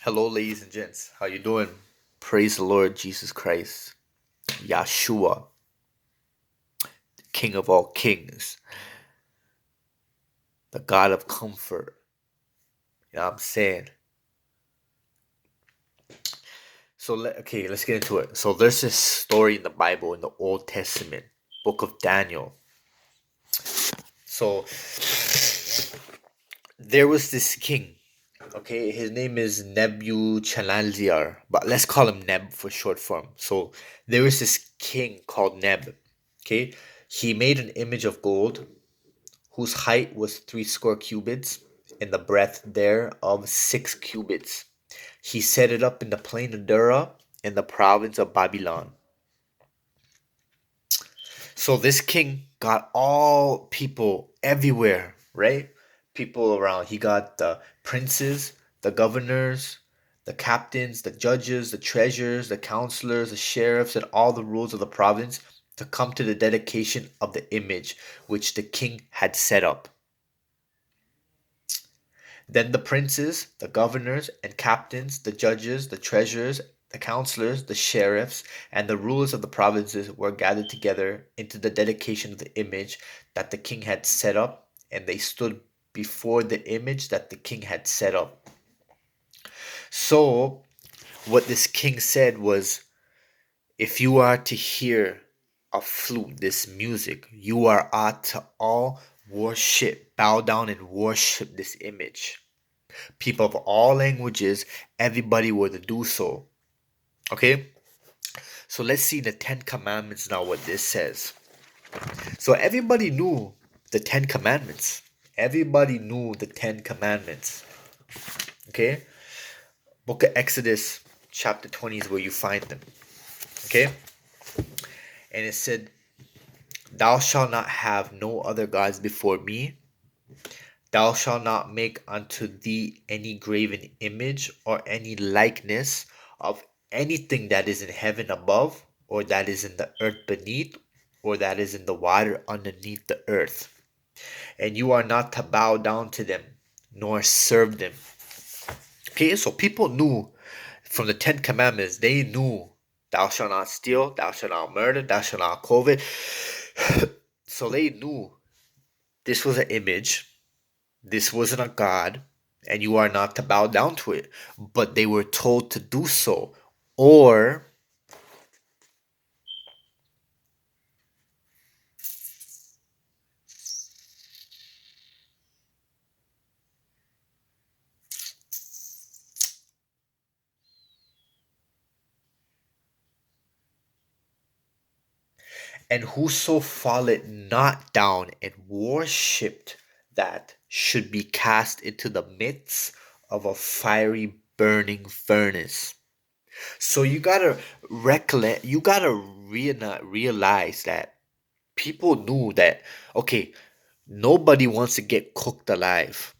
Hello, ladies and gents. How you doing? Praise the Lord Jesus Christ, Yahshua, King of all kings, the God of comfort. You know what I'm saying? Okay, let's get into it. So there's this story in the Bible in the Old Testament, Book of Daniel. So there was this king. Okay, his name is Nebuchadnezzar, but let's call him Neb for short form. So there was this king called Neb. Okay, he made an image of gold whose height was 60 cubits, and the breadth thereof 6 cubits. He set it up in the plain of Dura in the province of Babylon. So this king got all people everywhere, right? People around. He got the princes, the governors, the captains, the judges, the treasurers, the counselors, the sheriffs, and all the rulers of the province to come to the dedication of the image which the king had set up. Then the princes, the governors and captains, the judges, the treasurers, the counselors, the sheriffs, and the rulers of the provinces were gathered together into the dedication of the image that the king had set up, and they stood before the image that the king had set up. So, what this king said was, if you are to hear a flute, this music, you are ought to all worship, bow down and worship this image. People of all languages, everybody were to do so. Okay? So let's see the Ten Commandments now, what this says. So everybody knew the Ten Commandments. Everybody knew the Ten Commandments. Okay? Book of Exodus, chapter 20 is where you find them. Okay? And it said, Thou shalt not have no other gods before me. Thou shalt not make unto thee any graven image or any likeness of anything that is in heaven above, or that is in the earth beneath, or that is in the water underneath the earth. And you are not to bow down to them, nor serve them. Okay, so people knew from the Ten Commandments, they knew thou shalt not steal, thou shalt not murder, thou shalt not covet. So they knew this was an image. This wasn't a god, and you are not to bow down to it. But they were told to do so. Or, and whoso falleth not down and worshipped that should be cast into the midst of a fiery burning furnace. So you gotta recollect, you gotta realize that people knew that, okay, nobody wants to get cooked alive.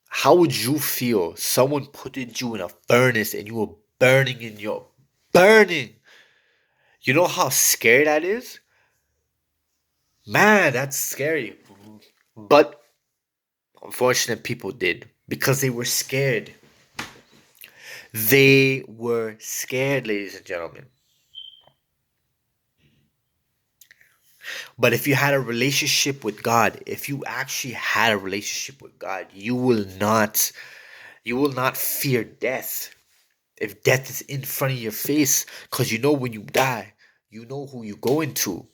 How would you feel? Someone put you in a furnace and you were burning in your burning. You know how scary that is? Man, that's scary. But unfortunate people did because they were scared. They were scared, ladies and gentlemen. But if you had a relationship with God, if you actually had a relationship with God, you will not fear death. If death is in front of your face, because you know when you die, you know who you go into.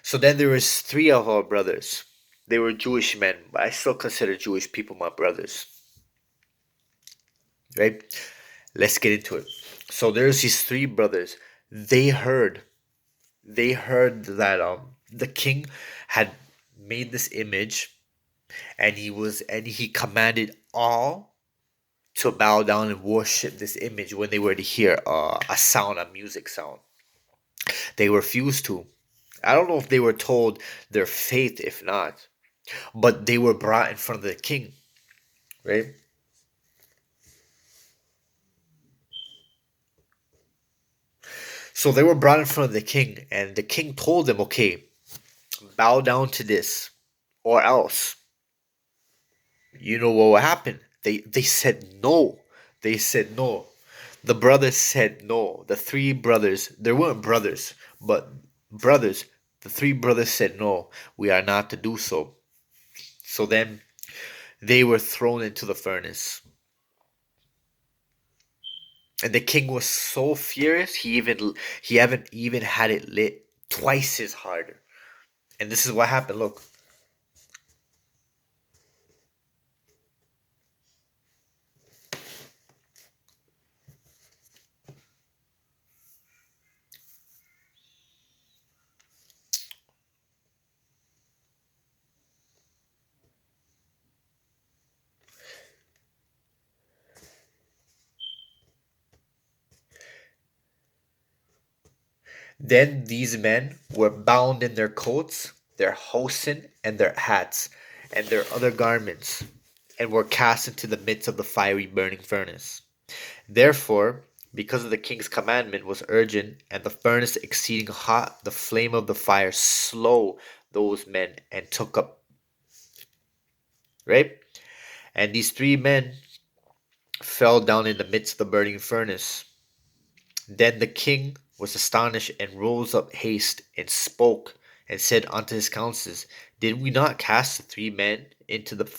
So then there was three of our brothers. They were Jewish men, but I still consider Jewish people my brothers. Right? Let's get into it. So there's these three brothers. They heard, that the king had made this image, and he commanded all to bow down and worship this image when they were to hear a sound, a music sound. They refused to. I don't know if they were told their fate, if not, but they were brought in front of the king, right? So they were brought in front of the king, and the king told them, okay, bow down to this, or else you know what will happen. They said no. They said no. The brothers said no. The three brothers, they weren't brothers, but brothers, the three brothers said no, we are not to do so. So then they were thrown into the furnace. And the king was so furious, he haven't even had it lit twice as harder. And this is what happened. Look. Then these men were bound in their coats, their hosen, and their hats, and their other garments, and were cast into the midst of the fiery burning furnace. Therefore, because of the king's commandment was urgent, and the furnace exceeding hot, the flame of the fire slew those men and took up. Right? And these three men fell down in the midst of the burning furnace. Then the king was astonished and rose up haste and spoke and said unto his counselors, did we not cast the three men into the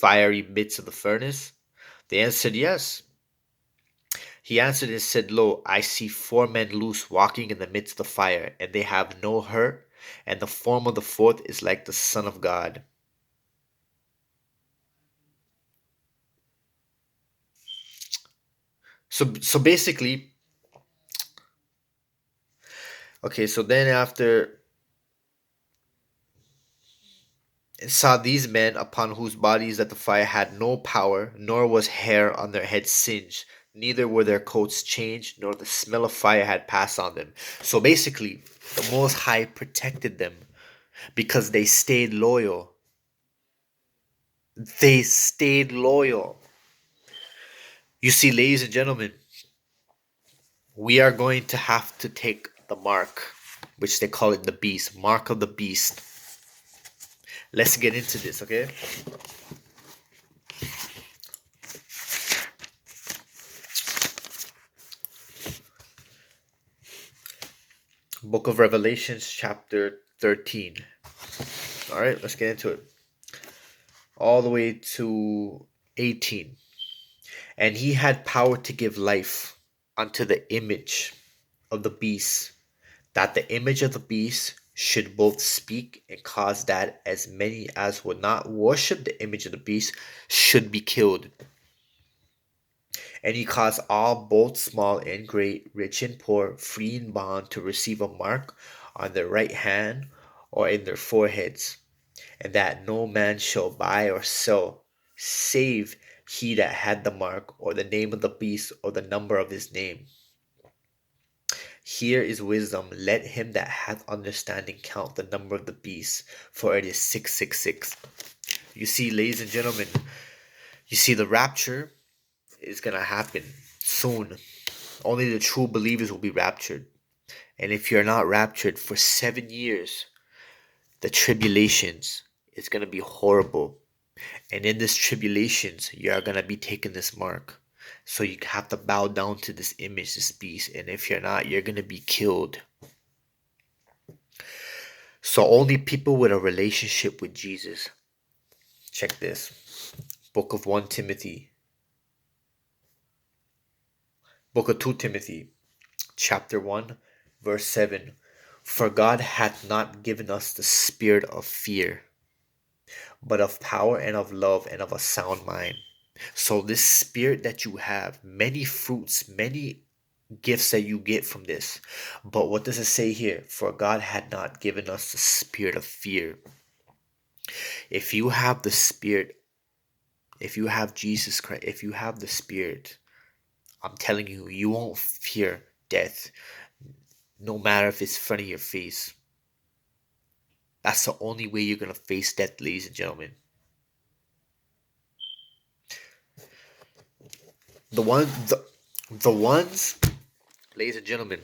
fiery midst of the furnace? They answered, yes. He answered and said, lo, I see four men loose walking in the midst of the fire, and they have no hurt, and the form of the fourth is like the Son of God. So basically, okay, so then after and saw these men upon whose bodies that the fire had no power, nor was hair on their heads singed, neither were their coats changed, nor the smell of fire had passed on them. So basically, the Most High protected them because they stayed loyal. They stayed loyal. You see, ladies and gentlemen, we are going to have to take the mark, which they call it the beast, mark of the beast. Let's get into this, okay? Book of Revelations, chapter 13. All right, let's get into it. All the way to 18. And he had power to give life unto the image of the beast, that the image of the beast should both speak and cause that as many as would not worship the image of the beast should be killed. And he caused all, both small and great, rich and poor, free and bond, to receive a mark on their right hand or in their foreheads, and that no man shall buy or sell, save he that had the mark, or the name of the beast, or the number of his name. Here is wisdom. Let him that hath understanding count the number of the beast, for it is 666. You see, ladies and gentlemen, you see the rapture is going to happen soon. Only the true believers will be raptured. And if you're not raptured for 7 years, the tribulations is going to be horrible. And in this tribulations, you are going to be taking this mark. So you have to bow down to this image, this beast. And if you're not, you're going to be killed. So only people with a relationship with Jesus. Check this. Book of 1 Timothy. Book of 2 Timothy. Chapter 1, verse 7. For God hath not given us the spirit of fear, but of power and of love and of a sound mind. So this spirit that you have, many fruits, many gifts that you get from this. But what does it say here? For God had not given us the spirit of fear. If you have the spirit, if you have Jesus Christ, if you have the spirit, I'm telling you, you won't fear death, no matter if it's in front of your face. That's the only way you're gonna face death, ladies and gentlemen. The one, the ones, ladies and gentlemen,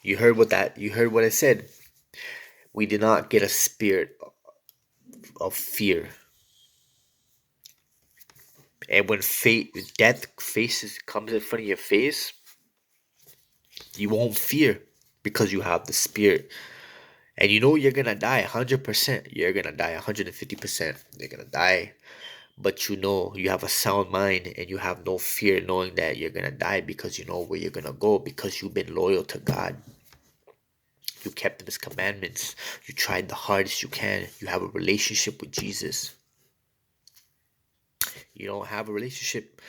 you heard what I said. We did not get a spirit of fear. And when death faces comes in front of your face, you won't fear because you have the spirit. And you know you're gonna die 100%. You're gonna die 150%. You're gonna die. But you know you have a sound mind and you have no fear knowing that you're gonna die because you know where you're gonna go because you've been loyal to God. You kept his commandments. You tried the hardest you can. You have a relationship with Jesus. You don't have a relationship.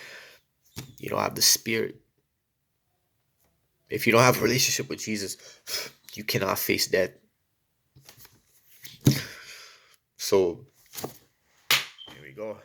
You don't have the spirit. If you don't have a relationship with Jesus, you cannot face death. So here we go.